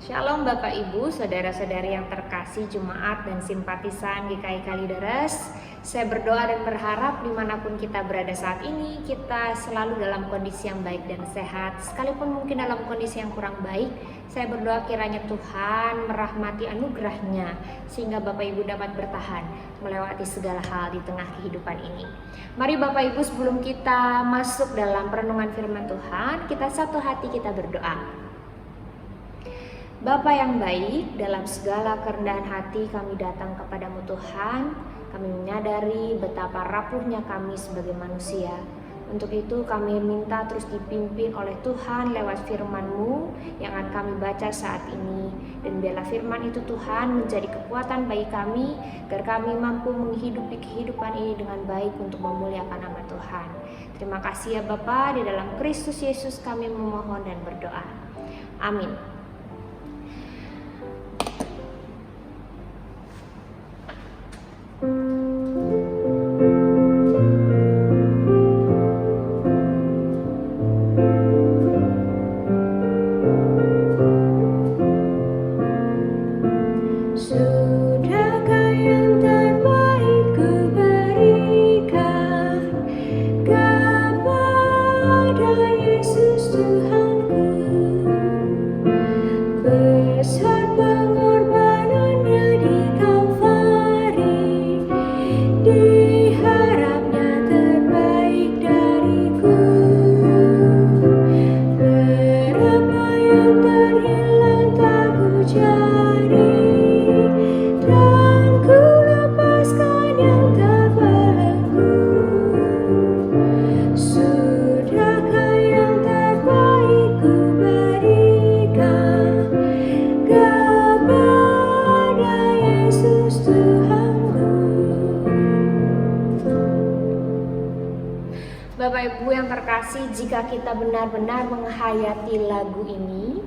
Shalom Bapak Ibu, Saudara-saudari yang terkasih Jemaat dan simpatisan GKI Kalideres. Saya berdoa dan berharap dimanapun kita berada saat ini, kita selalu dalam kondisi yang baik dan sehat. Sekalipun mungkin dalam kondisi yang kurang baik, saya berdoa kiranya Tuhan merahmati anugerahnya, sehingga Bapak Ibu dapat bertahan melewati segala hal di tengah kehidupan ini. Mari Bapak Ibu, sebelum kita masuk dalam perenungan firman Tuhan, kita satu hati kita berdoa. Bapa yang baik, dalam segala kerendahan hati kami datang kepadamu Tuhan. Kami menyadari betapa rapuhnya kami sebagai manusia. Untuk itu kami minta terus dipimpin oleh Tuhan lewat firman-Mu yang akan kami baca saat ini. Dan biarlah firman itu Tuhan menjadi kekuatan bagi kami, agar kami mampu menghidupi kehidupan ini dengan baik untuk memuliakan nama Tuhan. Terima kasih ya Bapa, di dalam Kristus Yesus kami memohon dan berdoa. Amin. Sudahkah yang terbaik ku berikan kepada Yesus Tuhanku, besar pengorbanannya di Kalvari, diharapnya terbaik dariku. Berapa yang terhilang tak ku cari, dan ku lepaskan yang terbelenggu. Sudahkah yang terbaik ku berikan kepada Yesus Tuhanku. Bapak Ibu yang terkasih, jika kita benar-benar menghayati lagu ini,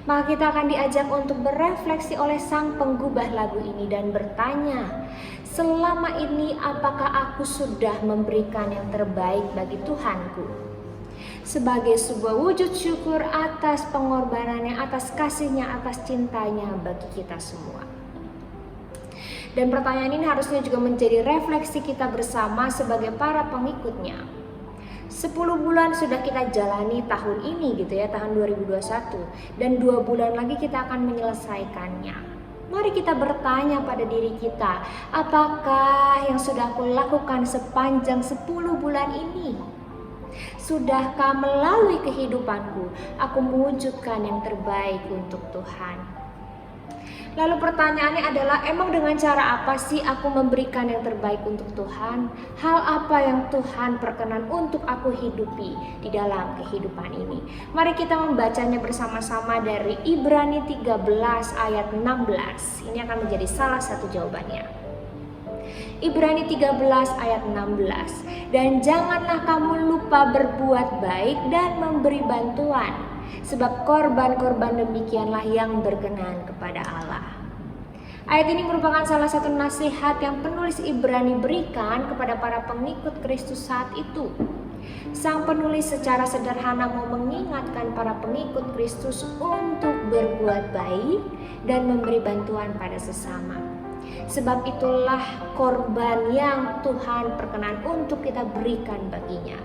maka kita akan diajak untuk berefleksi oleh sang penggubah lagu ini dan bertanya, selama ini apakah aku sudah memberikan yang terbaik bagi Tuhanku? Sebagai sebuah wujud syukur atas pengorbanannya, atas kasihnya, atas cintanya bagi kita semua. Dan pertanyaan ini harusnya juga menjadi refleksi kita bersama sebagai para pengikutnya. 10 bulan sudah kita jalani tahun ini gitu ya, tahun 2021, dan 2 bulan lagi kita akan menyelesaikannya. Mari kita bertanya pada diri kita, apakah yang sudah aku lakukan sepanjang 10 bulan ini? Sudahkah melalui kehidupanku aku mewujudkan yang terbaik untuk Tuhan? Lalu pertanyaannya adalah, emang dengan cara apa sih aku memberikan yang terbaik untuk Tuhan? Hal apa yang Tuhan perkenan untuk aku hidupi di dalam kehidupan ini? Mari kita membacanya bersama-sama dari Ibrani 13 ayat 16. Ini akan menjadi salah satu jawabannya. Ibrani 13 ayat 16. Dan janganlah kamu lupa berbuat baik dan memberi bantuan, sebab korban-korban demikianlah yang berkenan kepada Allah. Ayat ini merupakan salah satu nasihat yang penulis Ibrani berikan kepada para pengikut Kristus saat itu. Sang penulis secara sederhana mau mengingatkan para pengikut Kristus untuk berbuat baik dan memberi bantuan pada sesama. Sebab itulah korban yang Tuhan perkenan untuk kita berikan baginya.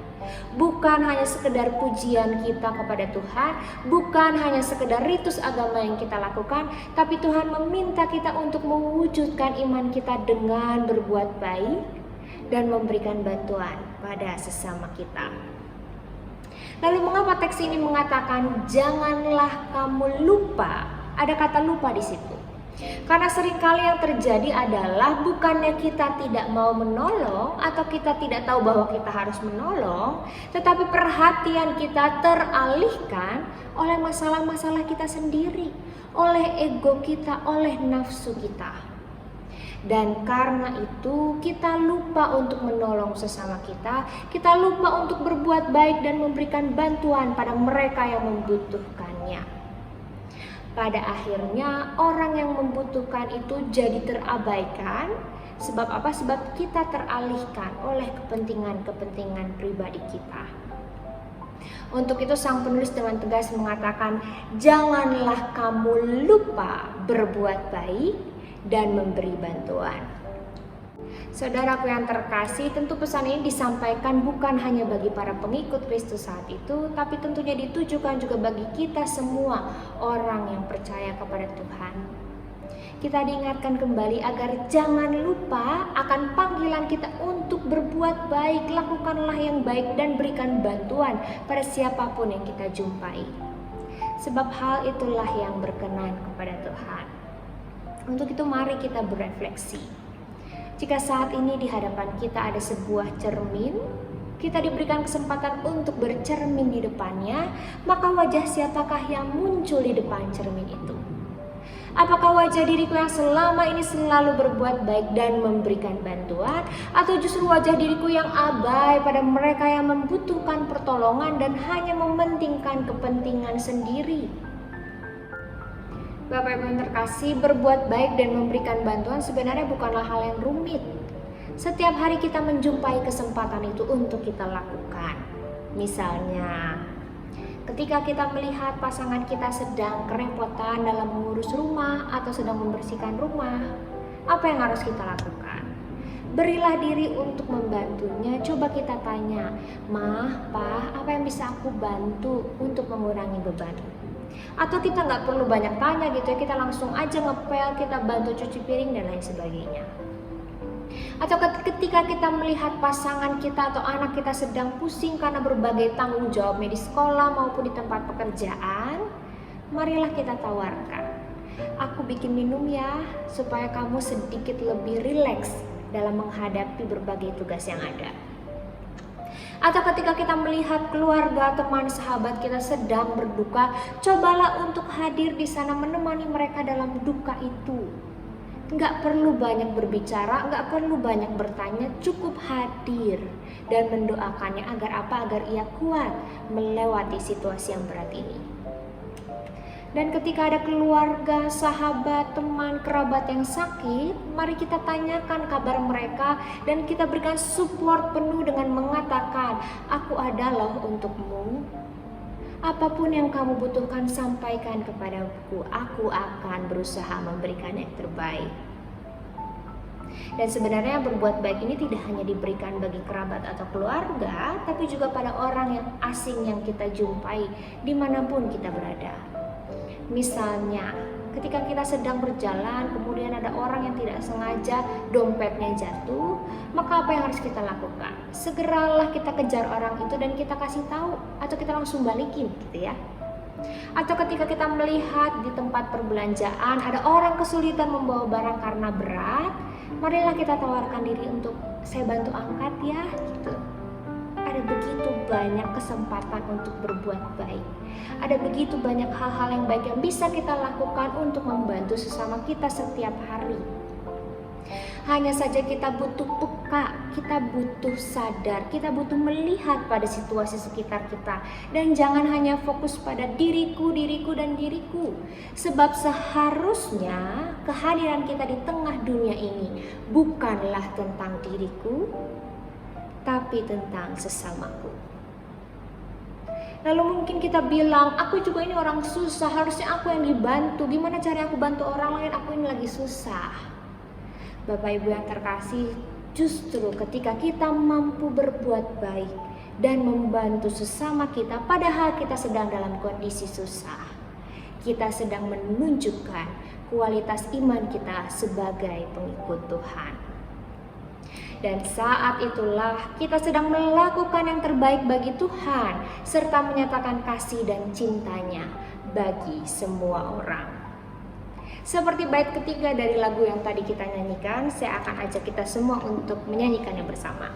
Bukan hanya sekedar pujian kita kepada Tuhan, bukan hanya sekedar ritus agama yang kita lakukan, tapi Tuhan meminta kita untuk mewujudkan iman kita dengan berbuat baik dan memberikan bantuan pada sesama kita. Lalu mengapa teks ini mengatakan janganlah kamu lupa? Ada kata lupa di situ. Karena seringkali yang terjadi adalah bukannya kita tidak mau menolong atau kita tidak tahu bahwa kita harus menolong, tetapi perhatian kita teralihkan oleh masalah-masalah kita sendiri, oleh ego kita, oleh nafsu kita. Dan karena itu kita lupa untuk menolong sesama kita lupa untuk berbuat baik dan memberikan bantuan pada mereka yang membutuhkannya. Pada akhirnya orang yang membutuhkan itu jadi terabaikan. Sebab apa? Sebab kita teralihkan oleh kepentingan-kepentingan pribadi kita. Untuk itu sang penulis dengan tegas mengatakan, janganlah kamu lupa berbuat baik dan memberi bantuan. Saudaraku yang terkasih, tentu pesan ini disampaikan bukan hanya bagi para pengikut Kristus saat itu, tapi tentunya ditujukan juga bagi kita semua orang yang percaya kepada Tuhan. Kita diingatkan kembali agar jangan lupa akan panggilan kita untuk berbuat baik. Lakukanlah yang baik dan berikan bantuan pada siapapun yang kita jumpai. Sebab hal itulah yang berkenan kepada Tuhan. Untuk itu mari kita berefleksi. Jika saat ini di hadapan kita ada sebuah cermin, kita diberikan kesempatan untuk bercermin di depannya, maka wajah siapakah yang muncul di depan cermin itu? Apakah wajah diriku yang selama ini selalu berbuat baik dan memberikan bantuan, atau justru wajah diriku yang abai pada mereka yang membutuhkan pertolongan dan hanya mementingkan kepentingan sendiri? Bapak Ibu yang terkasih, berbuat baik dan memberikan bantuan sebenarnya bukanlah hal yang rumit. Setiap hari kita menjumpai kesempatan itu untuk kita lakukan. Misalnya, ketika kita melihat pasangan kita sedang kerepotan dalam mengurus rumah atau sedang membersihkan rumah, apa yang harus kita lakukan? Berilah diri untuk membantunya. Coba kita tanya, "Mah, Pak, apa yang bisa aku bantu untuk mengurangi beban?" Atau kita nggak perlu banyak tanya gitu ya, kita langsung aja ngepel, kita bantu cuci piring dan lain sebagainya. Atau ketika kita melihat pasangan kita atau anak kita sedang pusing karena berbagai tanggung jawabnya di sekolah maupun di tempat pekerjaan, marilah kita tawarkan, "Aku bikin minum ya, supaya kamu sedikit lebih rileks dalam menghadapi berbagai tugas yang ada." Atau ketika kita melihat keluarga, teman, sahabat kita sedang berduka, cobalah untuk hadir di sana menemani mereka dalam duka itu. Nggak perlu banyak berbicara, nggak perlu banyak bertanya, cukup hadir dan mendoakannya agar apa? Agar ia kuat melewati situasi yang berat ini. Dan ketika ada keluarga, sahabat, teman, kerabat yang sakit, mari kita tanyakan kabar mereka dan kita berikan support penuh dengan mengatakan, "Aku ada loh untukmu. Apapun yang kamu butuhkan sampaikan kepadaku, aku akan berusaha memberikan yang terbaik." Dan sebenarnya berbuat baik ini tidak hanya diberikan bagi kerabat atau keluarga, tapi juga pada orang yang asing yang kita jumpai dimanapun kita berada. Misalnya, ketika kita sedang berjalan, kemudian ada orang yang tidak sengaja dompetnya jatuh, maka apa yang harus kita lakukan? Segeralah kita kejar orang itu dan kita kasih tahu, atau kita langsung balikin gitu ya. Atau ketika kita melihat di tempat perbelanjaan ada orang kesulitan membawa barang karena berat, marilah kita tawarkan diri untuk, "Saya bantu angkat ya," gitu. Ada begitu banyak kesempatan untuk berbuat baik. Ada begitu banyak hal-hal yang baik yang bisa kita lakukan untuk membantu sesama kita setiap hari. Hanya saja kita butuh peka, kita butuh sadar, kita butuh melihat pada situasi sekitar kita. Dan jangan hanya fokus pada diriku, dan diriku. Sebab seharusnya kehadiran kita di tengah dunia ini bukanlah tentang diriku, tapi tentang sesamaku. Lalu mungkin kita bilang, "Aku juga ini orang susah, harusnya aku yang dibantu. Gimana cara aku bantu orang lain? Aku ini lagi susah." Bapak Ibu yang terkasih, justru ketika kita mampu berbuat baik dan membantu sesama kita padahal kita sedang dalam kondisi susah, kita sedang menunjukkan kualitas iman kita sebagai pengikut Tuhan. Dan saat itulah kita sedang melakukan yang terbaik bagi Tuhan serta menyatakan kasih dan cintanya bagi semua orang. Seperti bait ketiga dari lagu yang tadi kita nyanyikan, saya akan ajak kita semua untuk menyanyikannya bersama.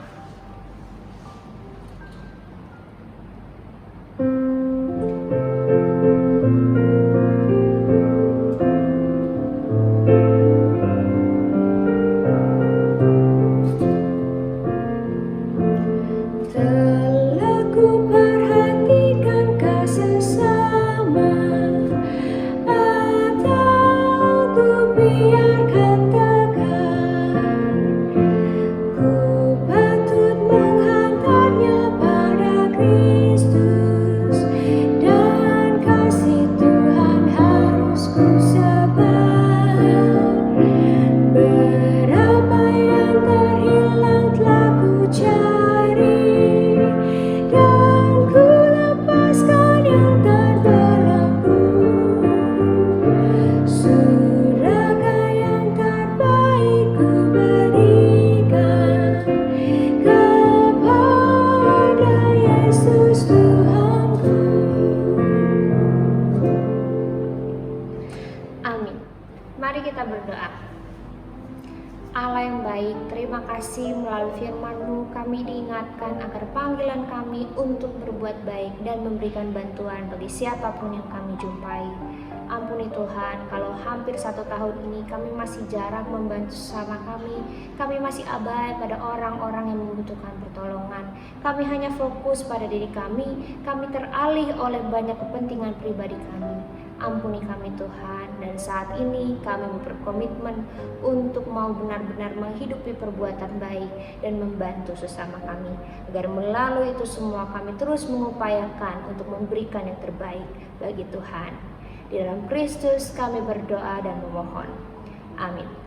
Telah ku perhatikan sesama, atau ku biarkan tegar. Ku patuh Mari kita berdoa. Allah yang baik, terima kasih melalui firman-Mu kami diingatkan agar panggilan kami untuk berbuat baik dan memberikan bantuan bagi siapapun yang kami jumpai. Ampuni Tuhan, kalau hampir 1 tahun ini kami masih jarang membantu sesama kami masih abai pada orang-orang yang membutuhkan pertolongan. Kami hanya fokus pada diri kami teralih oleh banyak kepentingan pribadi kami. Ampuni kami Tuhan, dan saat ini kami berkomitmen untuk mau benar-benar menghidupi perbuatan baik dan membantu sesama kami, agar melalui itu semua kami terus mengupayakan untuk memberikan yang terbaik bagi Tuhan. Di dalam Kristus kami berdoa dan memohon. Amin.